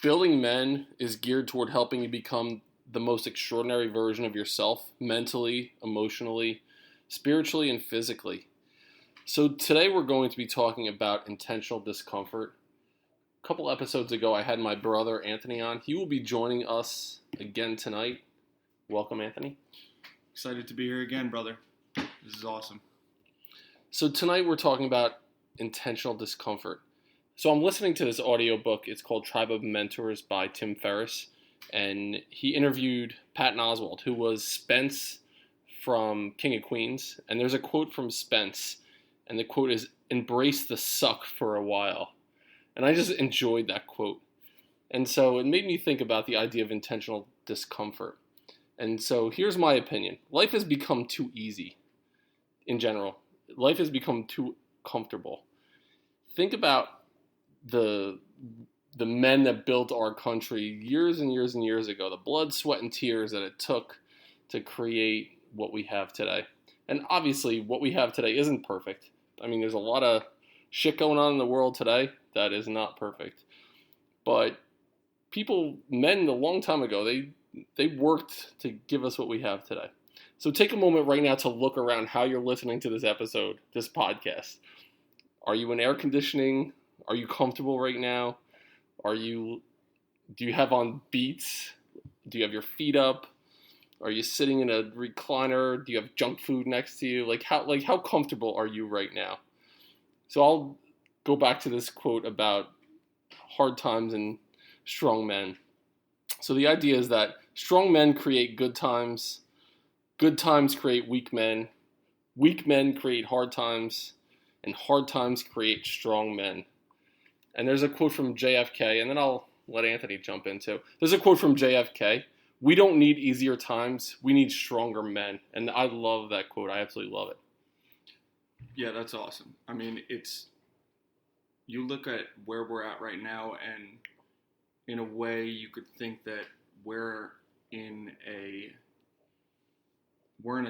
Building Men is geared toward helping you become the most extraordinary version of yourself, mentally, emotionally, spiritually, and physically. So today we're going to be talking about intentional discomfort. A couple episodes ago, I had my brother Anthony on. He will be joining us again tonight. Welcome, Anthony. Excited to be here again, brother. This is awesome. So tonight we're talking about intentional discomfort. So I'm listening to this audiobook. It's called Tribe of Mentors by Tim Ferriss. And he interviewed Patton Oswalt, who was Spence from King of Queens. And there's a quote from Spence. And the quote is, "Embrace the suck for a while." And I just enjoyed that quote. And so it made me think about the idea of intentional discomfort. And so here's my opinion. Life has become too easy in general. Life has become too comfortable. Think about the men that built our country years and years and years ago, the blood, sweat, and tears that it took to create what we have today. And obviously what we have today isn't perfect. I mean, there's a lot of shit going on in the world today that is not perfect. But men a long time ago, they worked to give us what we have today. So take a moment right now to look around how you're listening to this episode, this podcast. Are you in air conditioning? Are you comfortable right now? Do you have on Beats? Do you have your feet up? Are you sitting in a recliner? Do you have junk food next to you? How comfortable are you right now? So I'll go back to this quote about hard times and strong men. So the idea is that strong men create good times create weak men create hard times, and hard times create strong men. And there's a quote from JFK, and then I'll let Anthony jump in too. There's a quote from JFK. "We don't need easier times, we need stronger men." And I love that quote. I absolutely love it. Yeah, that's awesome. I mean, you look at where we're at right now, and in a way you could think that we're in a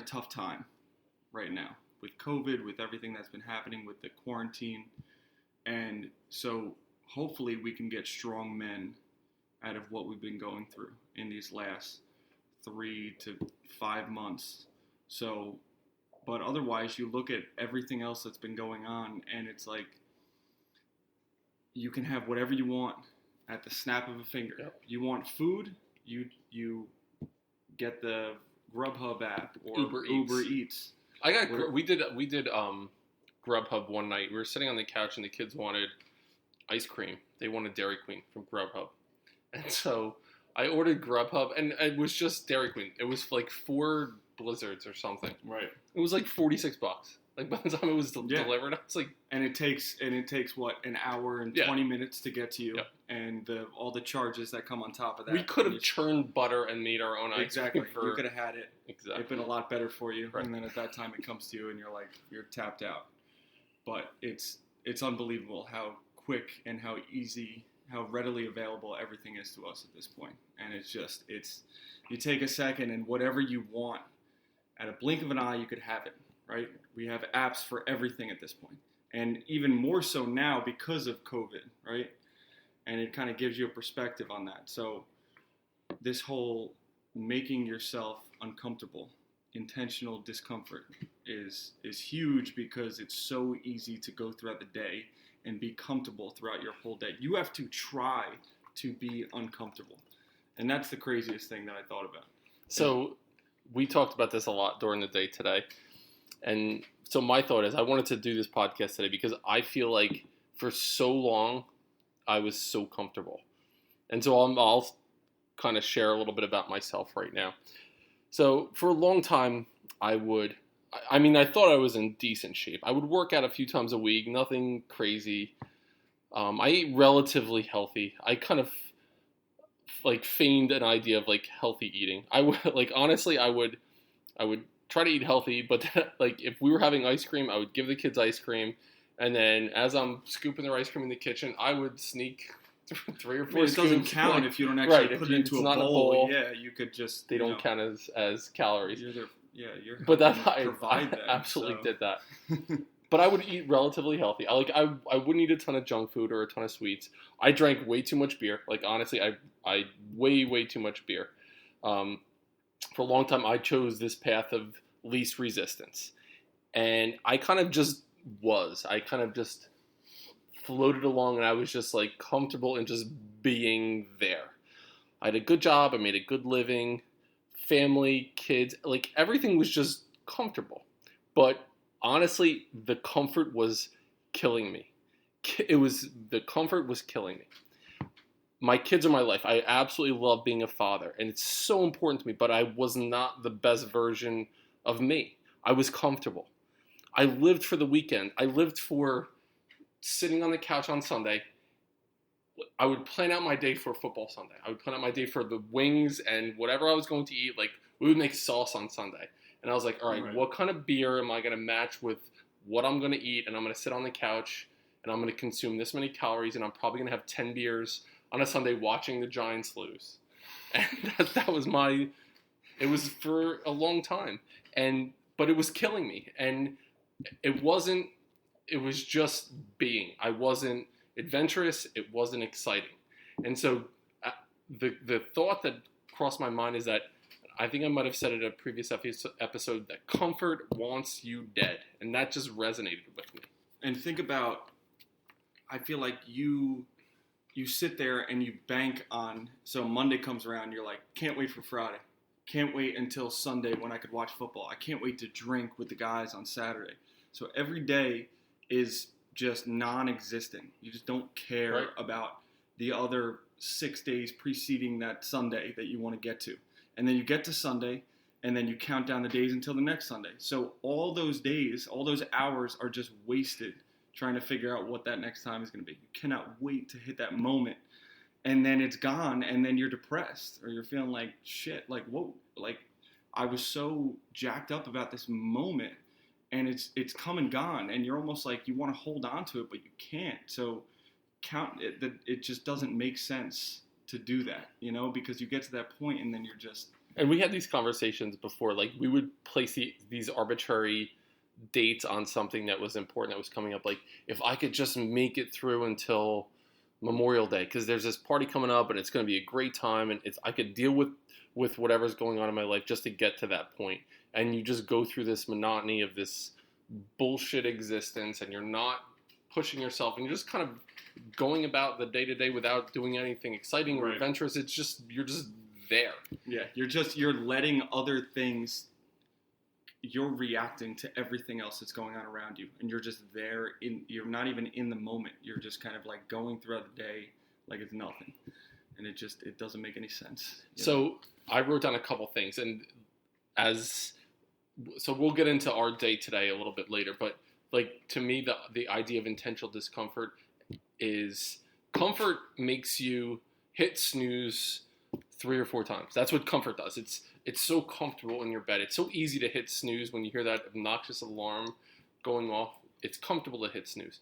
tough time right now with COVID, with everything that's been happening with the quarantine. And so hopefully we can get strong men out of what we've been going through in these last 3 to 5 months. So, but otherwise you look at everything else that's been going on, and it's like you can have whatever you want at the snap of a finger. Yep. You want food, you get the Grubhub app or Uber Eats. We did Grubhub one night. We were sitting on the couch and the kids wanted ice cream. They wanted Dairy Queen from Grubhub. And so I ordered Grubhub, and it was just Dairy Queen. It was like 4 blizzards or something. Right. It was like $46. Like by the time it was delivered, I was like, and it takes what, an hour and 20 minutes to get to you, and all the charges that come on top of that. We could have churned butter and made our own ice cream. You could have had it. Exactly. It'd been a lot better for you. Right. And then at that time it comes to you and you're tapped out. But it's unbelievable how quick and how easy, how readily available everything is to us at this point. And you take a second, and whatever you want, at a blink of an eye, you could have it, right? We have apps for everything at this point. And even more so now because of COVID, right? And it kind of gives you a perspective on that. So this whole making yourself uncomfortable, intentional discomfort is huge, because it's so easy to go throughout the day and be comfortable throughout your whole day. You have to try to be uncomfortable. And that's the craziest thing that I thought about. So we talked about this a lot during the day today. And so my thought is I wanted to do this podcast today because I feel like for so long I was so comfortable. And so I'll kind of share a little bit about myself right now. So for a long time, I thought I was in decent shape. I would work out a few times a week, nothing crazy. I ate relatively healthy. I kind of feigned an idea of healthy eating. I would try to eat healthy, but if we were having ice cream, I would give the kids ice cream, and then as I'm scooping their ice cream in the kitchen, I would sneak 3 or 4 scoops. It doesn't count if you don't actually put it into a bowl. Yeah, you could just... They don't count as calories. You're but I absolutely did that. but I would eat relatively healthy. I wouldn't eat a ton of junk food or a ton of sweets. I drank way too much beer. Like honestly, I way too much beer. Um, for a long time, I chose this path of least resistance, and I kind of just I kind of just floated along, and I was just like comfortable in just being there. I had a good job. I made a good living, family, kids, like everything was just comfortable. But honestly, the comfort was killing me. The comfort was killing me. My kids are my life. I absolutely love being a father, and it's so important to me, but I was not the best version of me. I was comfortable. I lived for the weekend. I lived for sitting on the couch on Sunday. I would plan out my day for football Sunday. I would plan out my day for the wings and whatever I was going to eat. Like, we would make sauce on Sunday. And I was like, all right, what kind of beer am I going to match with what I'm going to eat? And I'm going to sit on the couch and I'm going to consume this many calories, and I'm probably going to have 10 beers on a Sunday watching the Giants lose. And that was it was for a long time. But it was killing me. And it was just being. I wasn't adventurous. It wasn't exciting. And so the thought that crossed my mind is that I think I might have said it in a previous episode that comfort wants you dead. And that just resonated with me. And think about, I feel like you sit there and you bank on, so Monday comes around, you're like, can't wait for Friday. Can't wait until Sunday when I could watch football. I can't wait to drink with the guys on Saturday. So every day is just non-existent. You just don't care about the other 6 days preceding that Sunday that you want to get to. And then you get to Sunday, and then you count down the days until the next Sunday. So all those days, all those hours are just wasted trying to figure out what that next time is going to be. You cannot wait to hit that moment. And then it's gone, and then you're depressed, or you're feeling like, shit, like, whoa, like, I was so jacked up about this moment, and it's come and gone, and you're almost like, you want to hold on to it, but you can't. So it just doesn't make sense to do that, because you get to that point, and then you're just... And we had these conversations before, like, we would place these arbitrary dates on something that was important, that was coming up, like, if I could just make it through until Memorial Day, because there's this party coming up and it's going to be a great time, and I could deal with whatever's going on in my life just to get to that point. And you just go through this monotony of this bullshit existence, and you're not pushing yourself, and you're just kind of going about the day-to-day without doing anything exciting or adventurous. It's just, you're just there. Yeah, you're letting other things, you're reacting to everything else that's going on around you, and you're just there, you're not even in the moment. You're just kind of like going throughout the day like it's nothing, and it doesn't make any sense. So I wrote down a couple things, and so we'll get into our day today a little bit later, but like, to me, the idea of intentional discomfort is comfort makes you hit snooze 3 or 4 times. That's what comfort does. It's so comfortable in your bed. It's so easy to hit snooze when you hear that obnoxious alarm going off. It's comfortable to hit snooze.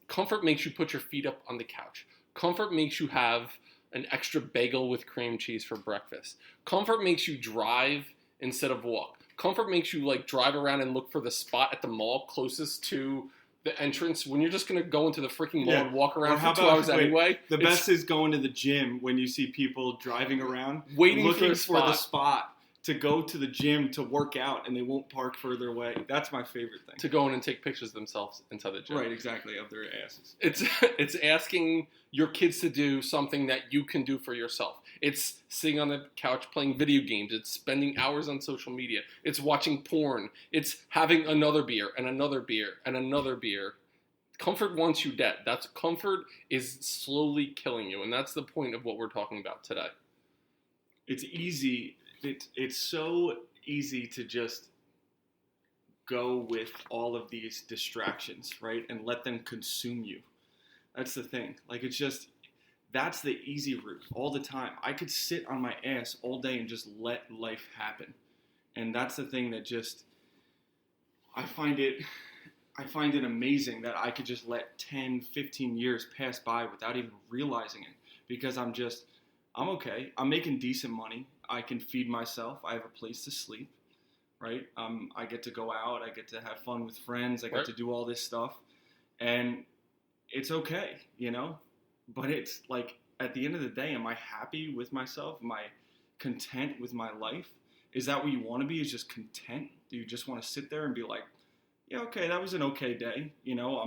Comfort makes you put your feet up on the couch. Comfort makes you have an extra bagel with cream cheese for breakfast. Comfort makes you drive instead of walk. Comfort makes you like drive around and look for the spot at the mall closest to the entrance when you're just going to go into the freaking mall and walk around for 2 hours anyway. The best is going to the gym when you see people driving around, waiting looking for the spot to go to the gym to work out, and they won't park further away. That's my favorite thing. To go in and take pictures of themselves inside the gym. Right, exactly, of their asses. It's asking your kids to do something that you can do for yourself. It's sitting on the couch playing video games. It's spending hours on social media. It's watching porn. It's having another beer and another beer and another beer. Comfort wants you dead. Comfort is slowly killing you, and that's the point of what we're talking about today. It's easy. It's so easy to just go with all of these distractions, right? And let them consume you. That's the thing. Like, that's the easy route all the time. I could sit on my ass all day and just let life happen. And that's the thing that I find it amazing that I could just let 10, 15 years pass by without even realizing it. Because I'm okay. I'm making decent money. I can feed myself. I have a place to sleep, right? I get to go out, I get to have fun with friends, I get Right. to do all this stuff, and it's okay, you know? But it's like, at the end of the day, am I happy with myself? Am I content with my life? Is that what you want to be, is just content? Do you just want to sit there and be like, yeah, okay, that was an okay day. You know,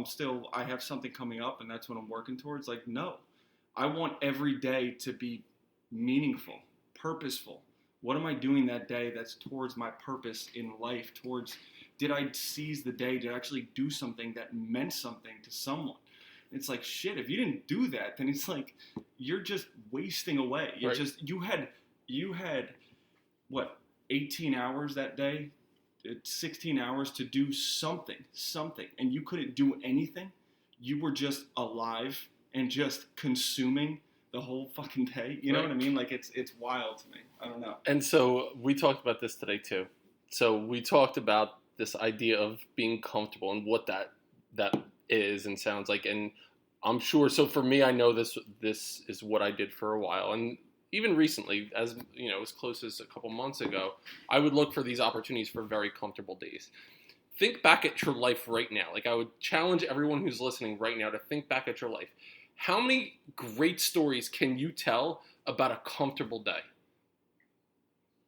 I have something coming up and that's what I'm working towards. Like, no, I want every day to be meaningful, purposeful. What am I doing that day that's towards my purpose in life? Did I seize the day to actually do something that meant something to someone? It's like, shit, if you didn't do that, then it's like, you're just wasting away. You had what, 18 hours that day? 16 hours to do something, and you couldn't do anything. You were just alive and just consuming the whole fucking day. You know what I mean? Like, it's wild to me. I don't know. And so we talked about this today too. So we talked about this idea of being comfortable and what that is and sounds like. And I'm sure, so for me, I know this is what I did for a while. And even recently, as you know, as close as a couple months ago, I would look for these opportunities for very comfortable days. Think back at your life right now. Like, I would challenge everyone who's listening right now to think back at your life. How many great stories can you tell about a comfortable day?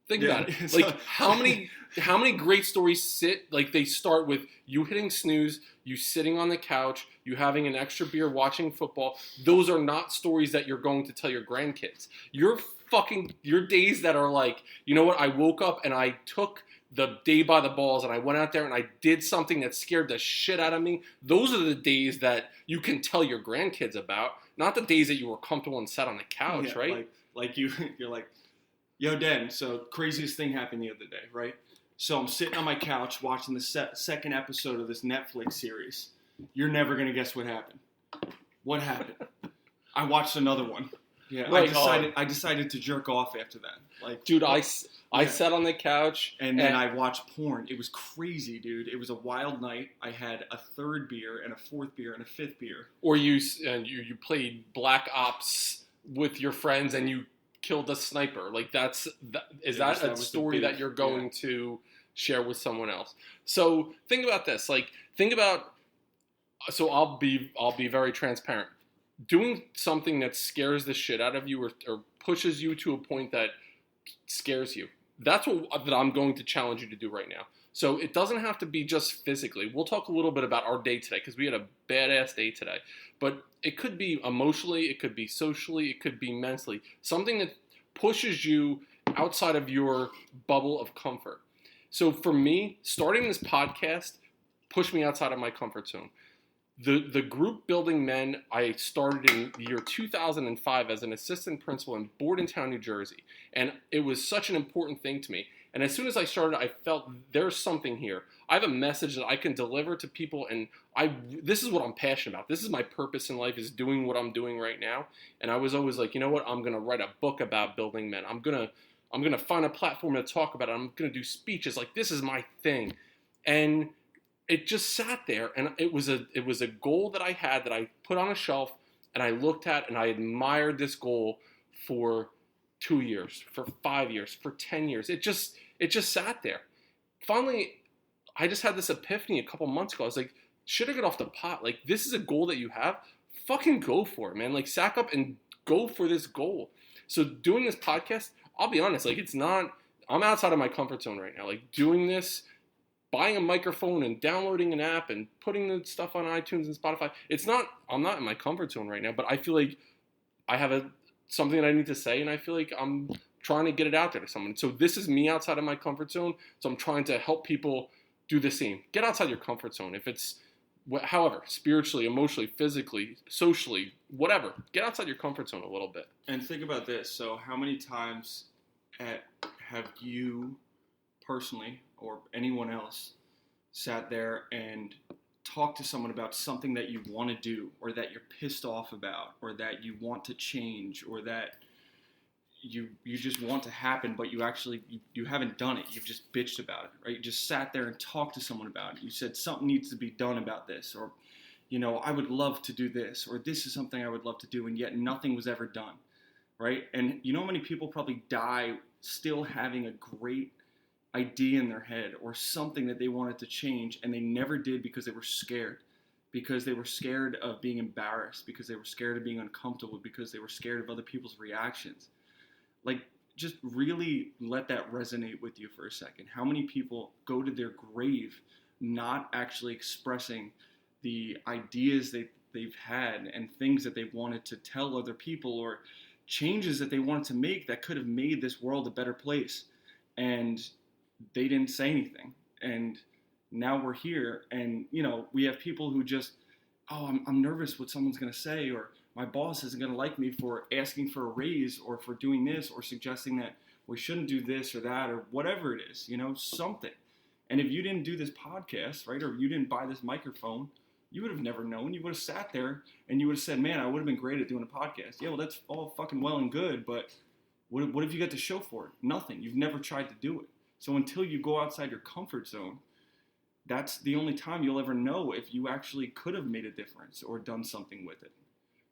Think about it. Like, how many great stories they start with you hitting snooze, you sitting on the couch, you having an extra beer watching football. Those are not stories that you're going to tell your grandkids. Your days that are like, you know what, I woke up and I took the day by the balls and I went out there and I did something that scared the shit out of me. Those are the days that you can tell your grandkids about, not the days that you were comfortable and sat on the couch, right? You're like, yo, Dan, so craziest thing happened the other day, right? So I'm sitting on my couch watching the second episode of this Netflix series. You're never going to guess what happened. What happened? I watched another one. Yeah, right. I decided to jerk off after that. Like, dude, I sat on the couch and then I watched porn. It was crazy, dude. It was a wild night. I had a third beer and a fourth beer and a fifth beer. Or you played Black Ops with your friends and you killed a sniper. Like, is that a story that you're going to share with someone else? So think about this. Like, so I'll be very transparent. Doing something that scares the shit out of you or pushes you to a point that scares you. That's that I'm going to challenge you to do right now. So it doesn't have to be just physically. We'll talk a little bit about our day today because we had a badass day today. But it could be emotionally, it could be socially, it could be mentally. Something that pushes you outside of your bubble of comfort. So for me, starting this podcast pushed me outside of my comfort zone. The group building men I started in the year 2005 as an assistant principal in Bordentown, New Jersey. And it was such an important thing to me. And as soon as I started, I felt there's something here. I have a message that I can deliver to people, and this is what I'm passionate about. This is my purpose in life, is doing what I'm doing right now. And I was always like, you know what? I'm going to write a book about building men. I'm going to find a platform to talk about it. I'm going to do speeches. Like, this is my thing. And it just sat there, and it was a goal that I had that I put on a shelf, and I looked at, and I admired this goal for 2 years, for 5 years, for 10 years. It just sat there. Finally, I just had this epiphany a couple months ago. I was like, should I get off the pot? Like, this is a goal that you have. Fucking go for it, man. Like, sack up and go for this goal. So doing this podcast, I'll be honest, like, I'm outside of my comfort zone right now. Like, doing this, buying a microphone and downloading an app and putting the stuff on iTunes and Spotify. I'm not in my comfort zone right now, but I feel like I have something that I need to say, and I feel like I'm trying to get it out there to someone. So this is me outside of my comfort zone. So I'm trying to help people do the same. Get outside your comfort zone. If it's, however, spiritually, emotionally, physically, socially, whatever, get outside your comfort zone a little bit. And think about this. So how many times have you personally, or anyone else, sat there and talked to someone about something that you want to do, or that you're pissed off about, or that you want to change, or that you just want to happen, but you haven't done it. You've just bitched about it, right? You just sat there and talked to someone about it. You said something needs to be done about this, or, you know, I would love to do this, or this is something I would love to do, and yet nothing was ever done, right? And you know how many people probably die still having a great idea in their head or something that they wanted to change, and they never did because they were scared. Because they were scared of being embarrassed, because they were scared of being uncomfortable, because they were scared of other people's reactions. Like, just really let that resonate with you for a second. How many people go to their grave not actually expressing the ideas they've had and things that they wanted to tell other people, or changes that they wanted to make that could have made this world a better place, and they didn't say anything. And now we're here, and we have people who just, I'm nervous what someone's going to say, or my boss isn't going to like me for asking for a raise, or for doing this, or suggesting that we shouldn't do this or that, or whatever it is, something. And if you didn't do this podcast, right, or you didn't buy this microphone, you would have never known. You would have sat there and you would have said, man, I would have been great at doing a podcast. Yeah, well, that's all fucking well and good, but what have you got to show for it? Nothing. You've never tried to do it. So until you go outside your comfort zone, that's the only time you'll ever know if you actually could have made a difference or done something with it.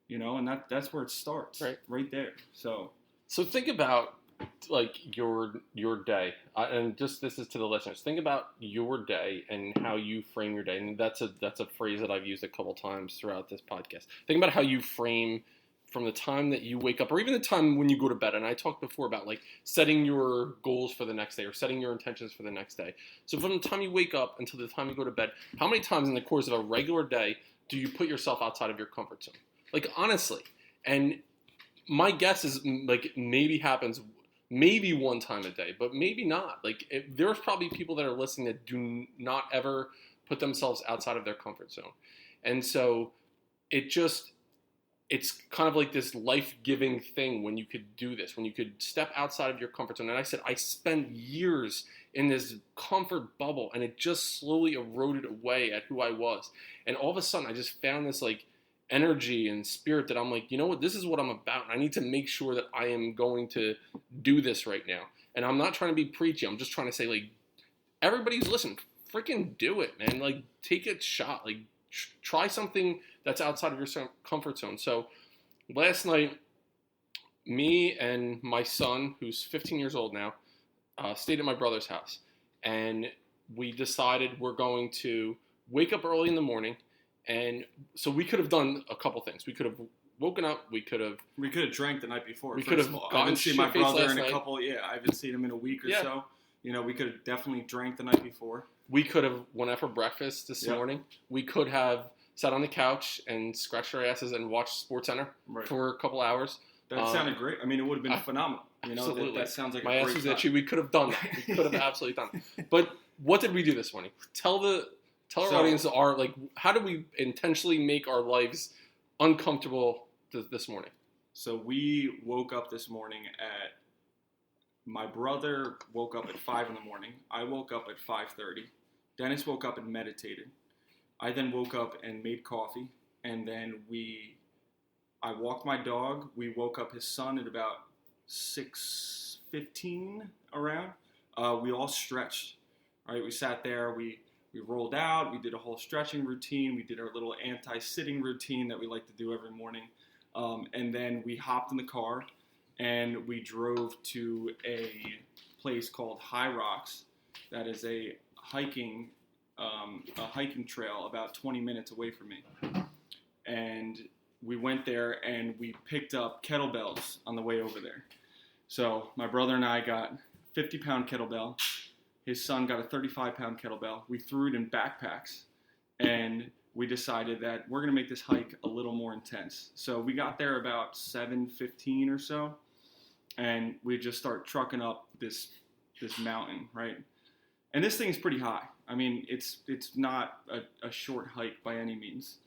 And that's where it starts, right there. So think about like your day, and just this is to the listeners. Think about your day and how you frame your day, and that's a phrase that I've used a couple times throughout this podcast. Think about how you frame from the time that you wake up, or even the time when you go to bed. And I talked before about like setting your goals for the next day, or setting your intentions for the next day. So from the time you wake up until the time you go to bed, how many times in the course of a regular day do you put yourself outside of your comfort zone? Like, honestly. And my guess is like maybe happens maybe one time a day, but maybe not. Like, there's probably people that are listening that do not ever put themselves outside of their comfort zone. And so it's kind of like this life-giving thing when you could do this, when you could step outside of your comfort zone. And I said, I spent years in this comfort bubble, and it just slowly eroded away at who I was. And all of a sudden, I just found this like energy and spirit that I'm like, you know what, this is what I'm about. I need to make sure that I am going to do this right now. And I'm not trying to be preachy. I'm just trying to say, like, everybody's listening, freaking do it, man. Like, take a shot. Like, try something that's outside of your comfort zone. So last night, me and my son, who's 15 years old now, stayed at my brother's house. And we decided we're going to wake up early in the morning. And so we could have done a couple things. We could have woken up. We could have drank the night before. We could have I haven't seen my brother in a couple. Yeah, I haven't seen him in a week or so. We could have definitely drank the night before. We could have went out for breakfast this morning. We could have sat on the couch and scratched our asses and watched SportsCenter for a couple hours. That sounded great. I mean, it would have been phenomenal. Absolutely. That sounds like my a ass great was time. itchy. We could have done that. We could have absolutely done it. But what did we do this morning? Tell our audience how do we intentionally make our lives uncomfortable this morning? So we woke up this morning my brother woke up at 5 in the morning. I woke up at 5:30. Dennis woke up and meditated. I then woke up and made coffee, and then I walked my dog. We woke up his son at about 6:15 around. We all stretched. Right, we sat there. We rolled out. We did a whole stretching routine. We did our little anti-sitting routine that we like to do every morning. And then we hopped in the car and we drove to a place called High Rocks. That is a hiking trail about 20 minutes away from me. And we went there and we picked up kettlebells on the way over there. So my brother and I got a 50-pound kettlebell. His son got a 35-pound kettlebell. We threw it in backpacks, and we decided that we're going to make this hike a little more intense. So we got there about 7:15 or so, and we just start trucking up this mountain, right? And this thing is pretty high. I mean, it's not a short hike by any means.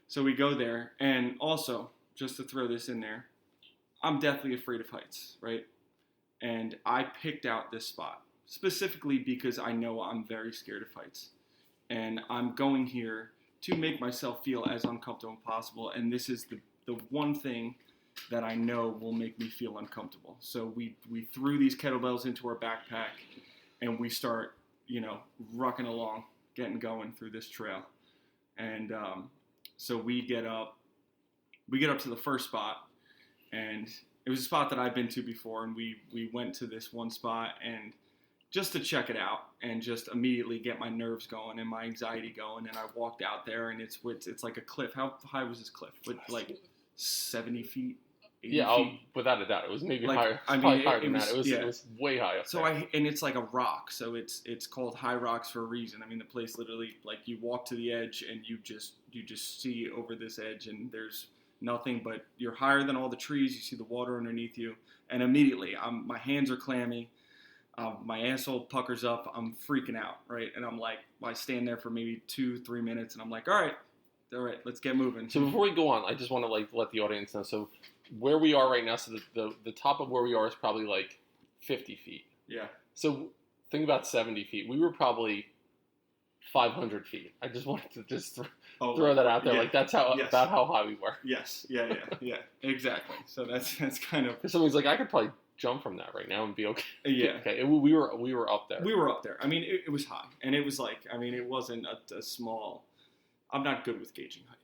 So we go there, and also, just to throw this in there, I'm deathly afraid of heights, right? And I picked out this spot specifically because I know I'm very scared of heights. And I'm going here to make myself feel as uncomfortable as possible. And this is the one thing that I know will make me feel uncomfortable. So we threw these kettlebells into our backpack and we start, rucking along, getting going through this trail. And so we get up to the first spot, and it was a spot that I've been to before. And we went to this one spot, and just to check it out and just immediately get my nerves going and my anxiety going. And I walked out there, and it's like a cliff. How high was this cliff? Like 70 feet, 80 Yeah, feet? Without a doubt, it was maybe Like, higher. I mean, Probably it- higher it than was- that. yeah. It was way high up So there. and it's like a rock, so it's called High Rocks for a reason. I mean, the place literally, like, you walk to the edge and you just see over this edge, and there's nothing but you're higher than all the trees. You see the water underneath you, and immediately my hands are clammy, my asshole puckers up, I'm freaking out, right? And I'm like, I stand there for maybe 2-3 minutes, and I'm like, all right, let's get moving. So before we go on, I just want to let the audience know. So where we are right now, so the top of where we are is probably like 50 feet. Yeah. So think about 70 feet. We were probably 500 feet. I just wanted to throw that out there. Yeah. Like that's about how high we were. Yes. Yeah. Exactly. So that's kind of. Because somebody's like, I could probably jump from that right now and be okay. Yeah. Okay. We were up there. We were up there. I mean, it was high, and it was like, I mean, it wasn't a small. I'm not good with gauging height.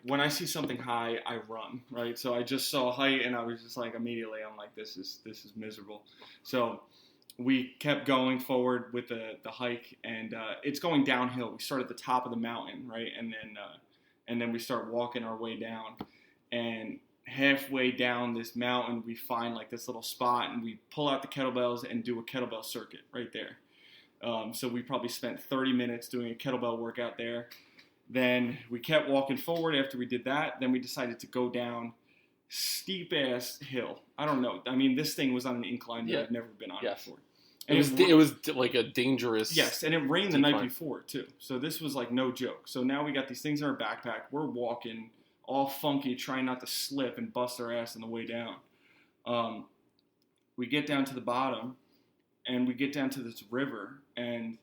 When I see something high, I run, right? So I just saw height, and I was just like, immediately, I'm like, this is miserable. So we kept going forward with the hike, and it's going downhill. We start at the top of the mountain, right, and then we start walking our way down, and halfway down this mountain, we find like this little spot, and we pull out the kettlebells and do a kettlebell circuit right there. So we probably spent 30 minutes doing a kettlebell workout there. Then we kept walking forward after we did that. Then we decided to go down steep-ass hill. I don't know. I mean, this thing was on an incline that I've never been on before. And it was like a dangerous... Yes, and it rained the night before, too. So this was like no joke. So now we got these things in our backpack. We're walking all funky, trying not to slip and bust our ass on the way down. We get down to the bottom, and we get down to this river, and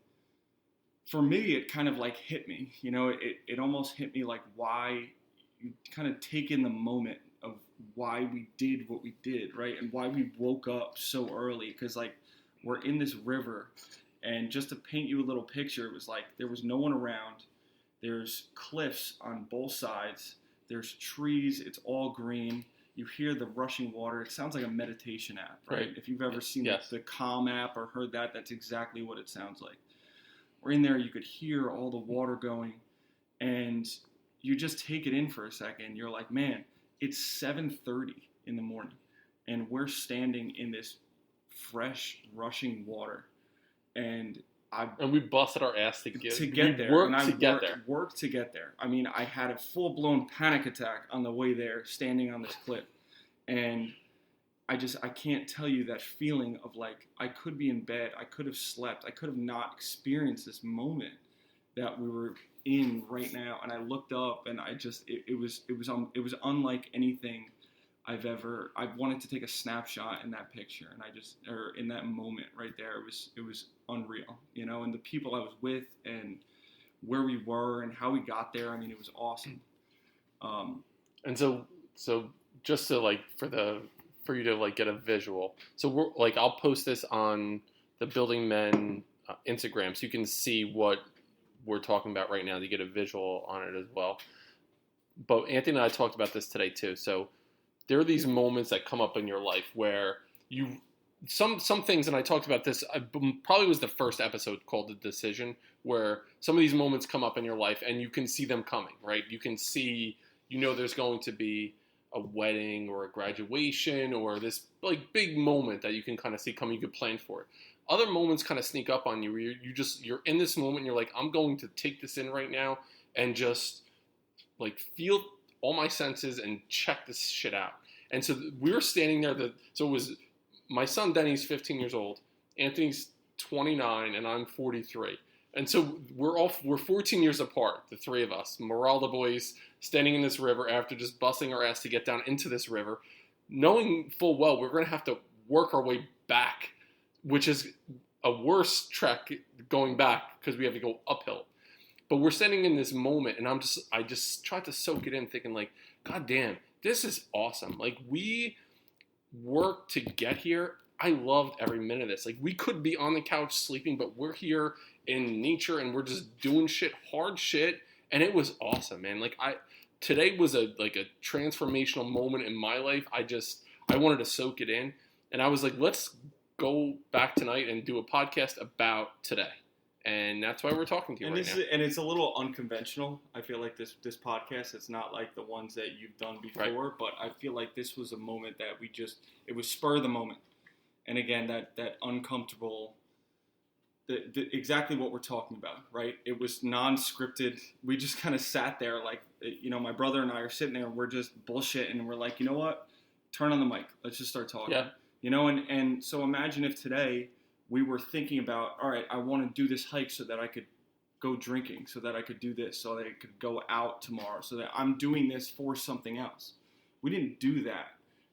for me, it kind of like hit me, you know, it almost hit me like why you kind of take in the moment of why we did what we did, right? And why we woke up so early, because like we're in this river, and just to paint you a little picture, it was like there was no one around. There's cliffs on both sides. There's trees. It's all green. You hear the rushing water. It sounds like a meditation app, right? If you've ever seen the Calm app or heard that, that's exactly what it sounds like. We're in there, you could hear all the water going, and you just take it in for a second. You're like, man, it's 7:30 in the morning, and we're standing in this fresh, rushing water, and we busted our ass to get there. Worked to get there. I mean, I had a full-blown panic attack on the way there, standing on this cliff, and I can't tell you that feeling of like, I could be in bed, I could have slept, I could have not experienced this moment that we were in right now. And I looked up, and it was unlike anything I wanted to take a snapshot in that picture, and or in that moment right there, it was unreal, you know, and the people I was with and where we were and how we got there. I mean, it was awesome. And so just to like, for you to like get a visual. So we're like, I'll post this on the Building Men Instagram, so you can see what we're talking about right now to get a visual on it as well. But Anthony and I talked about this today too. So there are these moments that come up in your life where some things, and I talked about this, probably was the first episode called The Decision, where some of these moments come up in your life and you can see them coming, right? You can see, there's going to be a wedding or a graduation or this like big moment that you can kind of see coming, you could plan for it. Other moments kind of sneak up on you where you're in this moment and you're like, I'm going to take this in right now and just like feel all my senses and check this shit out. And so we were standing there. So it was my son Denny's 15 years old, Anthony's 29, and I'm 43. And so we're 14 years apart, the three of us, Moralda boys, standing in this river after just busting our ass to get down into this river, knowing full well we're going to have to work our way back, which is a worse trek going back because we have to go uphill. But we're standing in this moment, and I just tried to soak it in, thinking like, God damn, this is awesome. Like, we worked to get here. I loved every minute of this. Like, we could be on the couch sleeping, but we're here in nature, and we're just doing shit, hard shit, and it was awesome, man. Like, today was a transformational moment in my life. I wanted to soak it in, and I was like, let's go back tonight and do a podcast about today. And that's why we're talking to you right now. And it's a little unconventional. I feel like this podcast, it's not like the ones that you've done before, right. But I feel like this was a moment that it was spur of the moment. And again, that uncomfortable, exactly what we're talking about, right? It was non-scripted. We just kind of sat there like, my brother and I are sitting there and we're just bullshitting and we're like, you know what? Turn on the mic. Let's just start talking. Yeah. And so imagine if today we were thinking about, all right, I want to do this hike so that I could go drinking, so that I could do this, so that I could go out tomorrow, so that I'm doing this for something else. We didn't do that.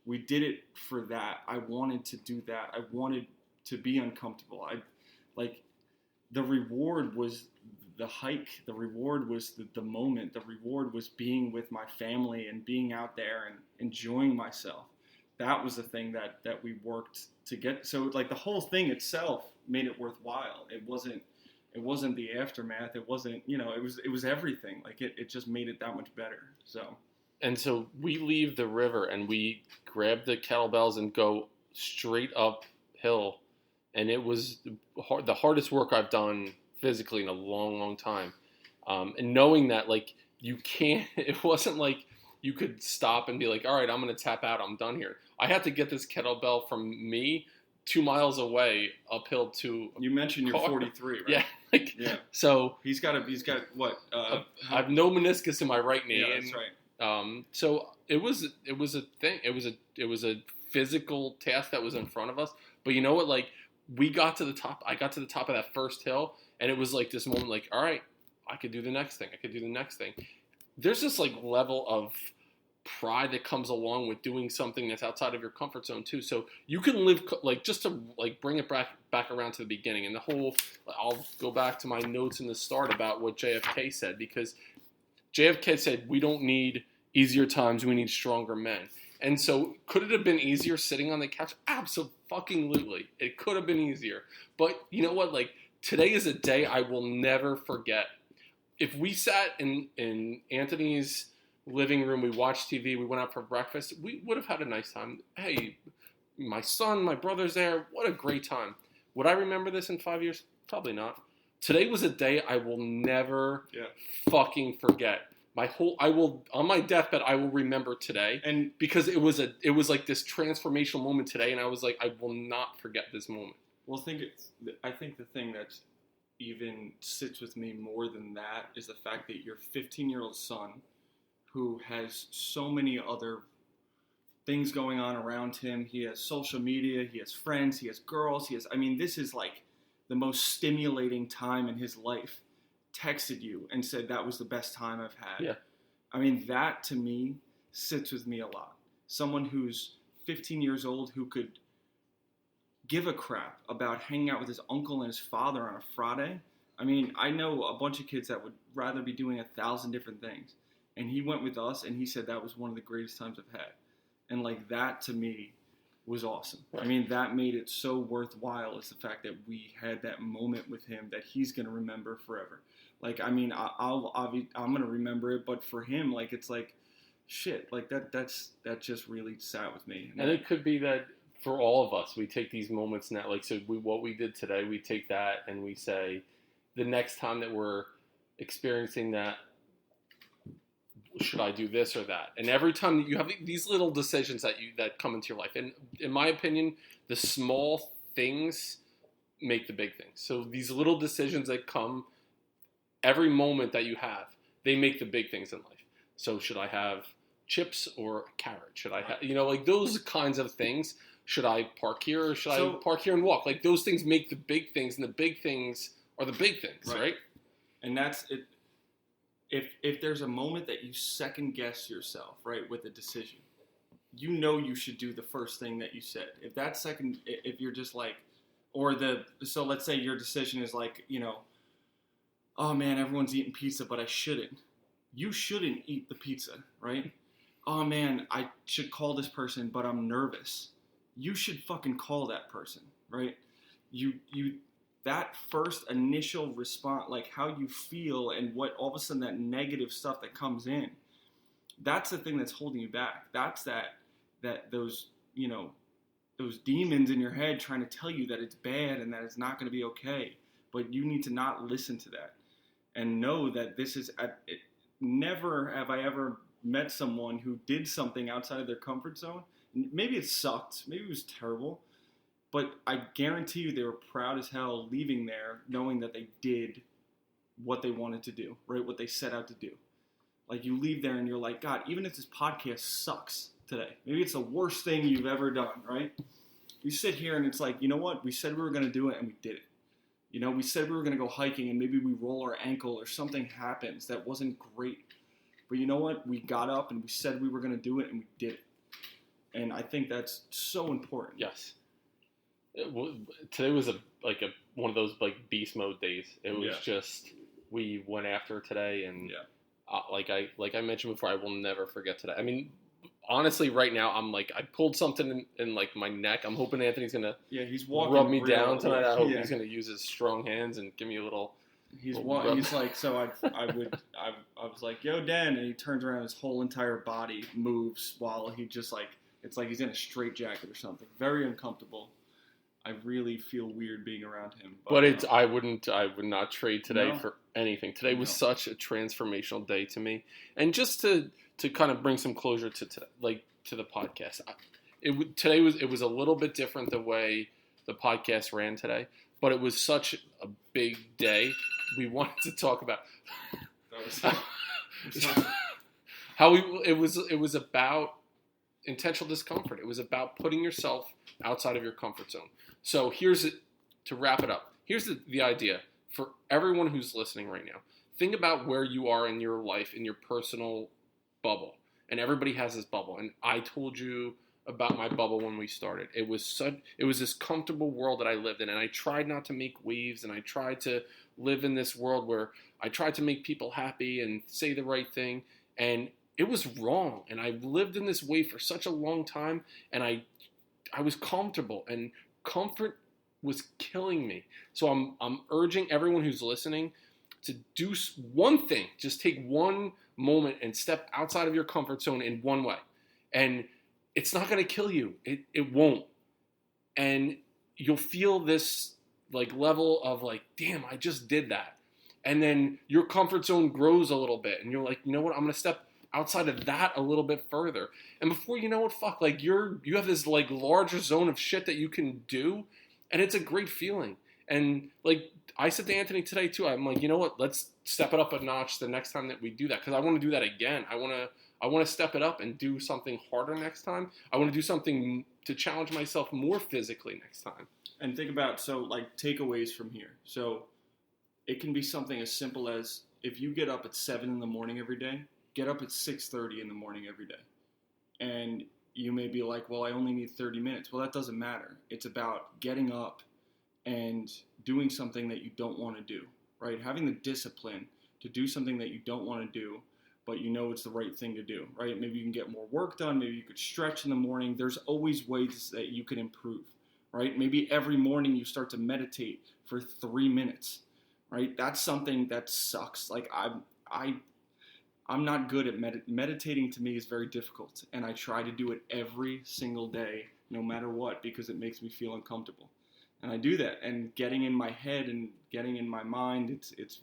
We did it for that. I wanted to do that. I wanted to be uncomfortable. The reward was the hike. The reward was the moment. The reward was being with my family and being out there and enjoying myself. That was the thing that we worked to get. So like the whole thing itself made it worthwhile. It wasn't the aftermath. It wasn't, it was everything. Like it just made it that much better. So we leave the river and we grab the kettlebells and go straight uphill. And it was the hardest work I've done physically in a long, long time. And knowing that, like, it wasn't like you could stop and be like, all right, I'm going to tap out. I'm done here. I had to get this kettlebell from me 2 miles away uphill to. You mentioned you're 43, right? Yeah. Yeah. So he's got what? I have no meniscus in my right knee. Yeah, that's right. So it was a thing. It was a physical task that was in front of us. But you know what? Like, we got to the top. I got to the top of that first hill, and it was like this moment, like, all right, I could do the next thing. There's this like level of pride that comes along with doing something that's outside of your comfort zone too. So you can live like, just to like bring it back around to the beginning, and I'll go back to my notes in the start about what JFK said, because JFK said we don't need easier times, we need stronger men. And so, could it have been easier sitting on the couch? Absolutely. It could have been easier. But you know what? Like, today is a day I will never forget. If we sat in Anthony's living room, we watched TV, we went out for breakfast, we would have had a nice time. Hey, my son, my brother's there. What a great time. Would I remember this in 5 years? Probably not. Today was a day I will never fucking forget. On my deathbed, I will remember today, and because it was like this transformational moment today, and I was like, I will not forget this moment. Well, I think the thing that even sits with me more than that is the fact that your 15-year-old son, who has so many other things going on around him, he has social media, he has friends, he has girls, this is like the most stimulating time in his life, texted you and said that was the best time I've had. Yeah. That to me sits with me a lot. Someone who's 15 years old who could give a crap about hanging out with his uncle and his father on a Friday. I know a bunch of kids that would rather be doing 1,000 different things. And he went with us and he said that was one of the greatest times I've had. And like that to me was awesome. That made it so worthwhile, is the fact that we had that moment with him that he's going to remember forever. Like, I'm going to remember it, but for him, like, it's like, shit, like that just really sat with me. And it could be that for all of us, we take these moments now, like, so what we did today, we take that and we say, the next time that we're experiencing that, should I do this or that? And every time that you have these little decisions that come into your life, and in my opinion, the small things make the big things. So these little decisions that come every moment that you have, they make the big things in life. So should I have chips or a carrot? Should I have, like those kinds of things? Should I park here or should I park here and walk? Like those things make the big things, and the big things are the big things, right? And that's it. If there's a moment that you second guess yourself, right, with a decision, you should do the first thing that you said. If you're just like, so let's say your decision is like, oh man, everyone's eating pizza, but I shouldn't. You shouldn't eat the pizza, right? Oh man, I should call this person, but I'm nervous. You should fucking call that person, right? That first initial response, like how you feel and what all of a sudden that negative stuff that comes in, that's the thing that's holding you back. That's those, those demons in your head trying to tell you that it's bad and that it's not going to be okay. But you need to not listen to that and know that this is never have I ever met someone who did something outside of their comfort zone. Maybe it sucked, maybe it was terrible, but I guarantee you they were proud as hell leaving there knowing that they did what they wanted to do, right? What they set out to do. Like, you leave there and you're like, God, even if this podcast sucks today, maybe it's the worst thing you've ever done, right? You sit here and it's like, you know what? We said we were going to do it and we did it. You know, we said we were going to go hiking and maybe we roll our ankle or something happens that wasn't great. But you know what? We got up and we said we were going to do it and we did it. And I think that's so important. Yes. Today was one of those like beast mode days. It was just, we went after today, and like I mentioned before, I will never forget today. I mean, honestly, right now I'm like, I pulled something in like my neck. I'm hoping Anthony's gonna he's walking rub me down tonight. I hope Yeah. he's gonna use his strong hands and give me a little. He's like, so I was like, yo, Dan, and he turns around, his whole entire body moves while he just like, it's like he's in a straitjacket or something. Very uncomfortable. I really feel weird being around him. But I would not trade today for anything. Today was such a transformational day to me, and just to kind of bring some closure to the podcast. Today was a little bit different the way the podcast ran today, but it was such a big day. We wanted to talk about how it was about intentional discomfort. It was about putting yourself outside of your comfort zone. So to wrap it up. Here's the idea for everyone who's listening right now. Think about where you are in your life, in your personal bubble. And everybody has this bubble. And I told you about my bubble when we started. It was this comfortable world that I lived in. And I tried not to make waves, and I tried to live in this world where I tried to make people happy and say the right thing. And it was wrong. And I lived in this way for such a long time. And I was comfortable, and comfort was killing me. So I'm urging everyone who's listening to do one thing. Just take one moment and step outside of your comfort zone in one way. And it's not going to kill you. It won't. And you'll feel this like level of like, damn, I just did that. And then your comfort zone grows a little bit, and you're like, you know what? I'm going to step outside of that a little bit further. And before you know it, like you have this like larger zone of shit that you can do, and it's a great feeling. And like I said to Anthony today too, I'm like, you know what? Let's step it up a notch the next time that we do that, because I want to do that again. I want to step it up and do something harder next time. I want to do something to challenge myself more physically next time. And think about, so like takeaways from here. So it can be something as simple as, if you get up at 7 in the morning every day, get up at 6:30 in the morning every day. And you may be like, well, I only need 30 minutes. Well, that doesn't matter. It's about getting up and doing something that you don't want to do, right? Having the discipline to do something that you don't want to do, but you know it's the right thing to do, right? Maybe you can get more work done. Maybe you could stretch in the morning. There's always ways that you can improve, right? Maybe every morning you start to meditate for 3 minutes, right? That's something that sucks. Like I'm not good at meditating. To me is very difficult, and I try to do it every single day, no matter what, because it makes me feel uncomfortable. And I do that, and getting in my head and getting in my mind, it's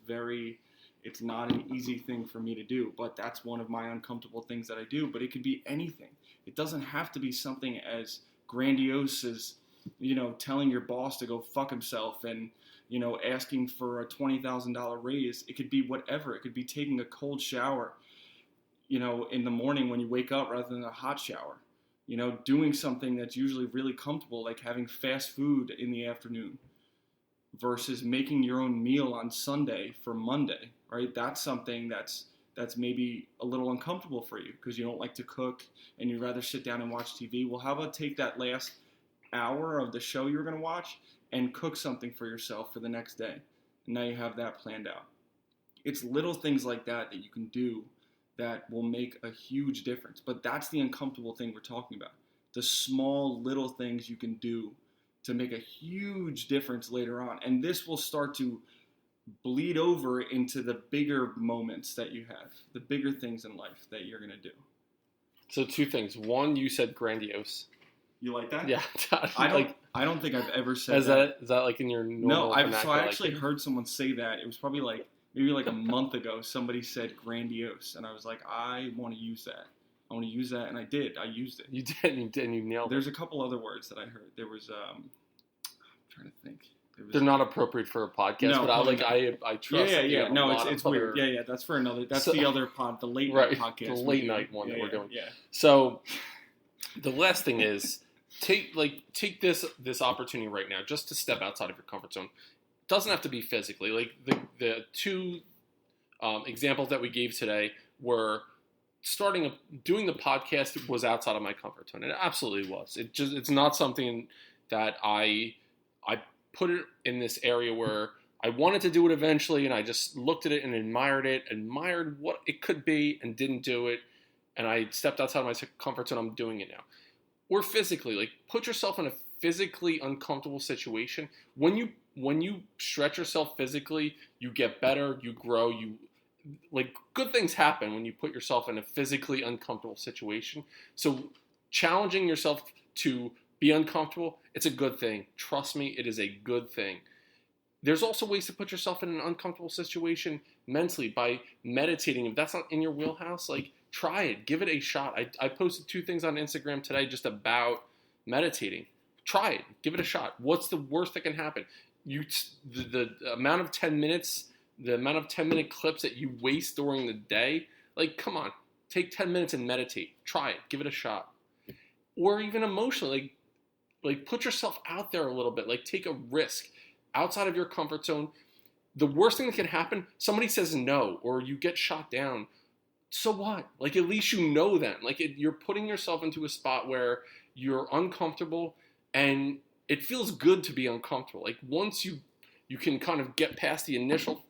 not an easy thing for me to do, but that's one of my uncomfortable things that I do. But it could be anything. It doesn't have to be something as grandiose as, telling your boss to go fuck himself and, asking for a $20,000 raise. It could be whatever. It could be taking a cold shower, in the morning when you wake up rather than a hot shower. Doing something that's usually really comfortable, like having fast food in the afternoon versus making your own meal on Sunday for Monday, right? That's something that's maybe a little uncomfortable for you because you don't like to cook and you'd rather sit down and watch TV. Well, how about take that last hour of the show you're going to watch and cook something for yourself for the next day? And now you have that planned out. It's little things like that you can do that will make a huge difference. But that's the uncomfortable thing we're talking about. The small little things you can do to make a huge difference later on. And this will start to bleed over into the bigger moments that you have, the bigger things in life that you're going to do. So 2 things. One, you said grandiose. You like that? Yeah. I don't think I've ever said is that like in your normal No, so I actually like, heard someone say that. It was probably maybe like a month ago. Somebody said grandiose, and I was like, I want to use that. I want to use that, and I did. I used it. You did, and you nailed There's it. a couple other words that I heard. There was I'm trying to think. They're not appropriate for a podcast, No, but I trust. Yeah. No, it's weird. Yeah. That's for another. That's the other the late night podcast. The late night one that we're doing. Yeah. So the last thing is take this opportunity right now just to step outside of your comfort zone. It doesn't have to be physically. Like the two examples that we gave today were doing the podcast was outside of my comfort zone. It absolutely was. It's not something that I put it in this area where I wanted to do it eventually, and I just looked at it and admired what it could be, and didn't do it. And I stepped outside of my comfort zone. I'm doing it now. Or physically, like put yourself in a physically uncomfortable situation. When you stretch yourself physically, you get better, you grow, good things happen when you put yourself in a physically uncomfortable situation. So challenging yourself to be uncomfortable, it's a good thing. Trust me, it is a good thing. There's also ways to put yourself in an uncomfortable situation mentally by meditating. If that's not in your wheelhouse, like try it. Give it a shot. I posted 2 things on Instagram today just about meditating. Try it. Give it a shot. What's the worst that can happen? The amount of 10 minutes, the amount of 10-minute clips that you waste during the day, like come on, take 10 minutes and meditate. Try it. Give it a shot. Or even emotionally, like put yourself out there a little bit. Like take a risk outside of your comfort zone. The worst thing that can happen, somebody says no, or you get shot down. So what? Like at least you know then. Like you're putting yourself into a spot where you're uncomfortable, and it feels good to be uncomfortable. Like once you can kind of get past the initial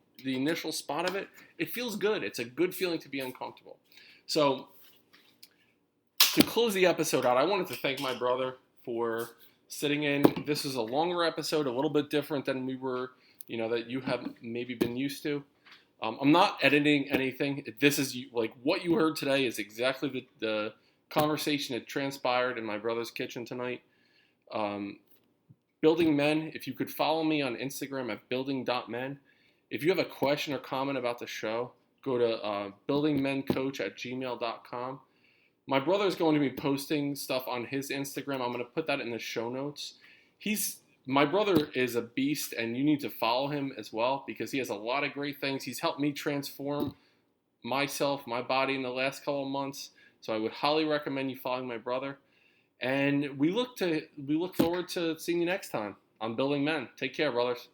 spot of it, it feels good. It's a good feeling to be uncomfortable. So to close the episode out, I wanted to thank my brother for sitting in. This is a longer episode, a little bit different than we were, that you have maybe been used to. I'm not editing anything. This is like what you heard today is exactly the conversation that transpired in my brother's kitchen tonight. Building Men, if you could follow me on Instagram at building.men. If you have a question or comment about the show, go to buildingmencoach@gmail.com. My brother is going to be posting stuff on his Instagram. I'm going to put that in the show notes. My brother is a beast, and you need to follow him as well because he has a lot of great things. He's helped me transform myself, my body in the last couple of months. So I would highly recommend you following my brother. And we look forward to seeing you next time on Building Men. Take care, brothers.